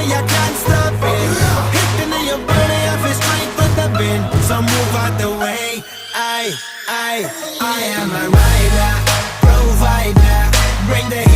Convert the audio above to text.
way, I can't stop it. Hitting in your body, I feel strength with the bend. So move out the way. I am a rider, provider. Bring the